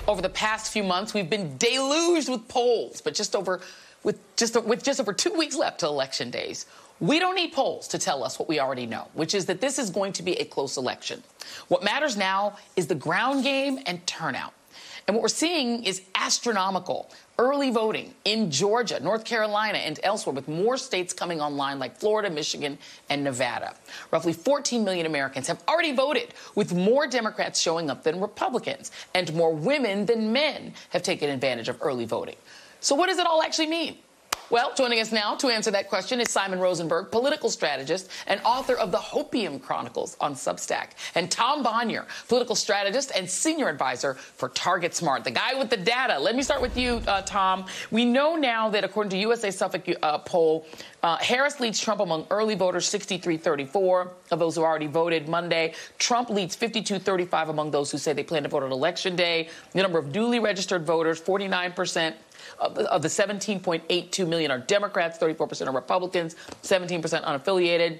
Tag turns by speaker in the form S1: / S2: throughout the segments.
S1: Over the past few months, we've been deluged with polls, but with just over 2 weeks left to election days, we don't need polls to tell us what we already know, which is that this is going to be a close election. What matters now is the ground game and turnout. And what we're seeing is astronomical early voting in Georgia, North Carolina, and elsewhere, with more states coming online like Florida, Michigan, and Nevada. Roughly 14 million Americans have already voted, with more Democrats showing up than Republicans, and more women than men have taken advantage of early voting. So what does it all actually mean? Well, joining us now to answer that question is Simon Rosenberg, political strategist and author of the Hopium Chronicles on Substack, and Tom Bonier, political strategist and senior advisor for Target Smart, the guy with the data. Let me start with you, Tom. We know now that according to USA Suffolk poll, Harris leads Trump among early voters, 63-34 of those who already voted Monday. Trump leads 52-35 among those who say they plan to vote on Election Day. The number of duly registered voters, 49%. Of the 17.82 million are Democrats, 34% are Republicans, 17% unaffiliated.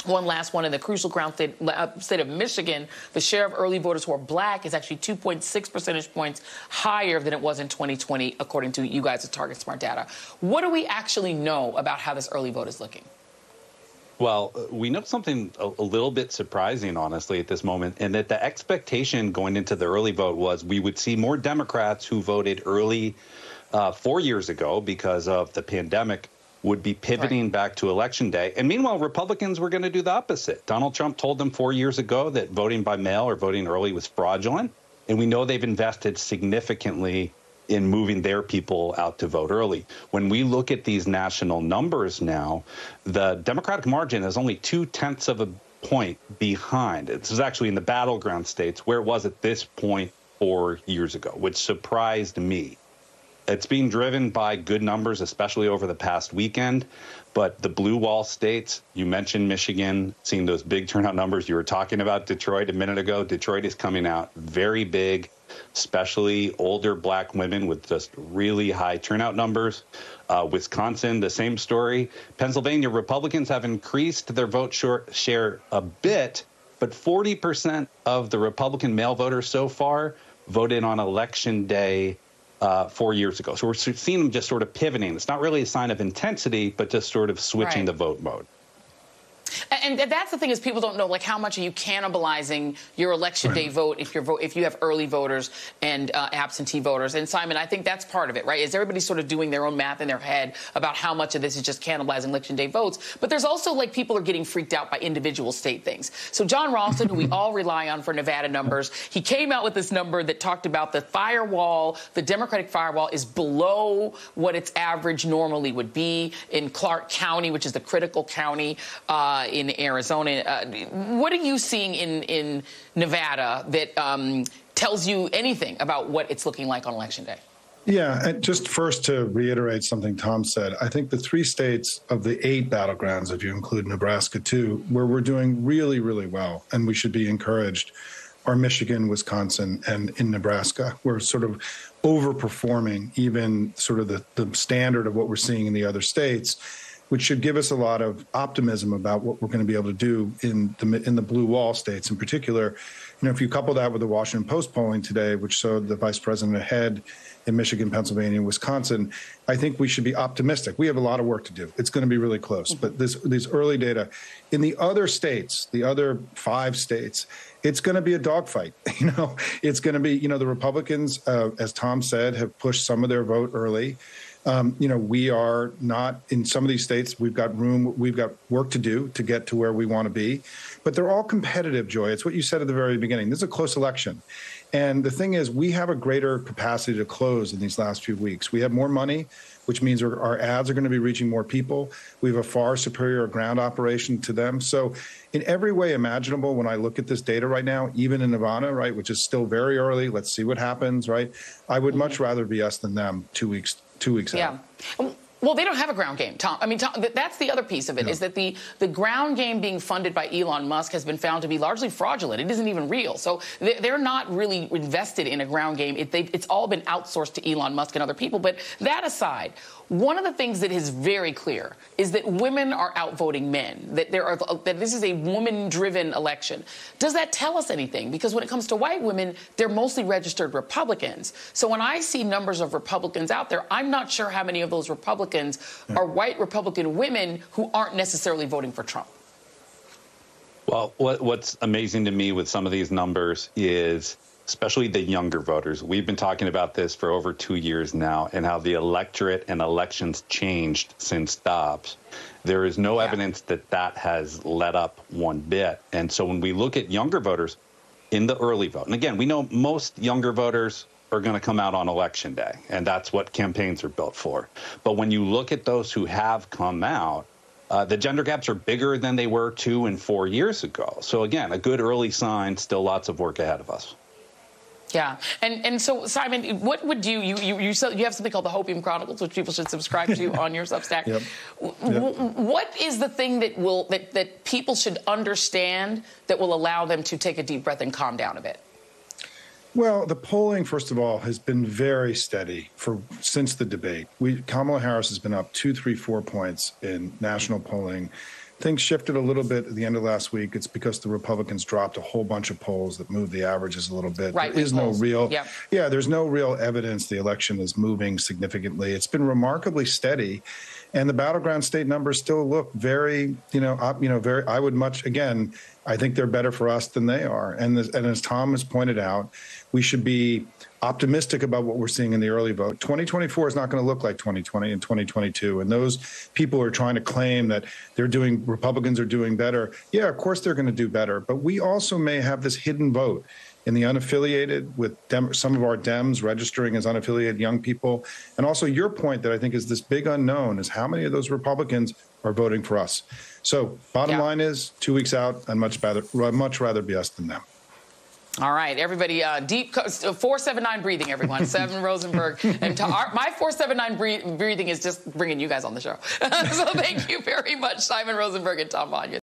S1: One last one in the crucial ground state of Michigan, the share of early voters who are black is actually 2.6 percentage points higher than it was in 2020, according to you guys at Target Smart Data. What do we actually know about how this early vote is looking?
S2: Well, we know something a little bit surprising, honestly, at this moment, and that the expectation going into the early vote was we would see more Democrats who voted early 4 years ago because of the pandemic would be pivoting back to Election Day. And meanwhile, Republicans were going to do the opposite. Donald Trump told them 4 years ago that voting by mail or voting early was fraudulent. And we know they've invested significantly in moving their people out to vote early. When we look at these national numbers now, the Democratic margin is only 0.2 of a point behind. This is actually in the battleground states where it was at this point 4 years ago, which surprised me. It's being driven by good numbers, especially over the past weekend. But the blue wall states, you mentioned Michigan, seeing those big turnout numbers. You were talking about Detroit a minute ago. Detroit is coming out very big, especially older black women with just really high turnout numbers. Wisconsin, the same story. Pennsylvania, Republicans have increased their vote share a bit, but 40% of the Republican male voters so far voted on Election Day 4 years ago. So we're seeing them just sort of pivoting. It's not really a sign of intensity, but just sort of switching the vote mode.
S1: And that's the thing is people don't know, like, how much are you cannibalizing your Election Day vote if you have early voters and absentee voters. And Simon, I think that's part of it, right? Is everybody sort of doing their own math in their head about how much of this is just cannibalizing Election Day votes. But there's also, like, people are getting freaked out by individual state things. So John Ralston, who we all rely on for Nevada numbers, he came out with this number that talked about the firewall, the Democratic firewall is below what its average normally would be in Clark County, which is the critical county in Arizona. What are you seeing in Nevada that tells you anything about what it's looking like on Election Day?
S3: Yeah, and just first to reiterate something Tom said, I think the 3 states of the 8 battlegrounds, if you include Nebraska too, where we're doing really, really well, and we should be encouraged, are Michigan, Wisconsin, and in Nebraska. We're sort of overperforming even sort of the standard of what we're seeing in the other states, which should give us a lot of optimism about what we're going to be able to do in the blue wall states in particular. You know, if you couple that with the Washington Post polling today, which showed the vice president ahead in Michigan, Pennsylvania, and Wisconsin, I think we should be optimistic. We have a lot of work to do. It's going to be really close. But these early data in the other states, the other 5 states, it's going to be a dogfight. You know, it's going to be, you know, the Republicans, as Tom said, have pushed some of their vote early. You know, we are not in some of these states. We've got work to do to get to where we want to be. But they're all competitive, Joy. It's what you said at the very beginning. This is a close election. And the thing is, we have a greater capacity to close in these last few weeks. We have more money, which means our ads are going to be reaching more people. We have a far superior ground operation to them. So in every way imaginable, when I look at this data right now, even in Nevada, right, which is still very early, let's see what happens, right? I would much rather be us than them 2 weeks out.
S1: Well, they don't have a ground game, Tom. I mean, Tom, that's the other piece of it, is that the ground game being funded by Elon Musk has been found to be largely fraudulent. It isn't even real. So they're not really invested in a ground game. It's all been outsourced to Elon Musk and other people. But that aside, one of the things that is very clear is that women are outvoting men, that this is a woman-driven election. Does that tell us anything? Because when it comes to white women, they're mostly registered Republicans. So when I see numbers of Republicans out there, I'm not sure how many of those Republicans are white Republican women who aren't necessarily voting for Trump.
S2: Well, what's amazing to me with some of these numbers is, especially the younger voters. We've been talking about this for over 2 years now, and how the electorate and elections changed since Dobbs. There is no evidence that that has let up one bit. And so when we look at younger voters in the early vote, and again, we know most younger voters are going to come out on election day, and that's what campaigns are built for. But when you look at those who have come out, the gender gaps are bigger than they were 2 and 4 years ago. So again, a good early sign, still lots of work ahead of us.
S1: Yeah. And so, Simon, what would you have something called the Hopium Chronicles, which people should subscribe to on your Substack.
S3: Yep.
S1: What is the thing that people should understand that will allow them to take a deep breath and calm down a bit?
S3: Well, the polling, first of all, has been very steady since the debate. Kamala Harris has been up 2, 3, 4 points in national polling. Things shifted a little bit at the end of last week. It's because the Republicans dropped a whole bunch of polls that moved the averages a little bit.
S1: Right,
S3: there is no real,
S1: yep.
S3: There's no real evidence the election is moving significantly. It's been remarkably steady, and the battleground state numbers still look very, I would again, I think they're better for us than they are. And as Tom has pointed out, we should be optimistic about what we're seeing in the early vote. 2024 is not going to look like 2020 and 2022. And those people who are trying to claim that Republicans are doing better. Yeah, of course they're going to do better. But we also may have this hidden vote in the unaffiliated, with some of our Dems registering as unaffiliated young people. And also your point that I think is this big unknown is how many of those Republicans are voting for us. So bottom line is 2 weeks out, I'd much rather be us than them.
S1: All right, everybody, deep 479 breathing, everyone. Simon Rosenberg. And my 479 breathing is just bringing you guys on the show. So thank you very much, Simon Rosenberg and Tom Bonier.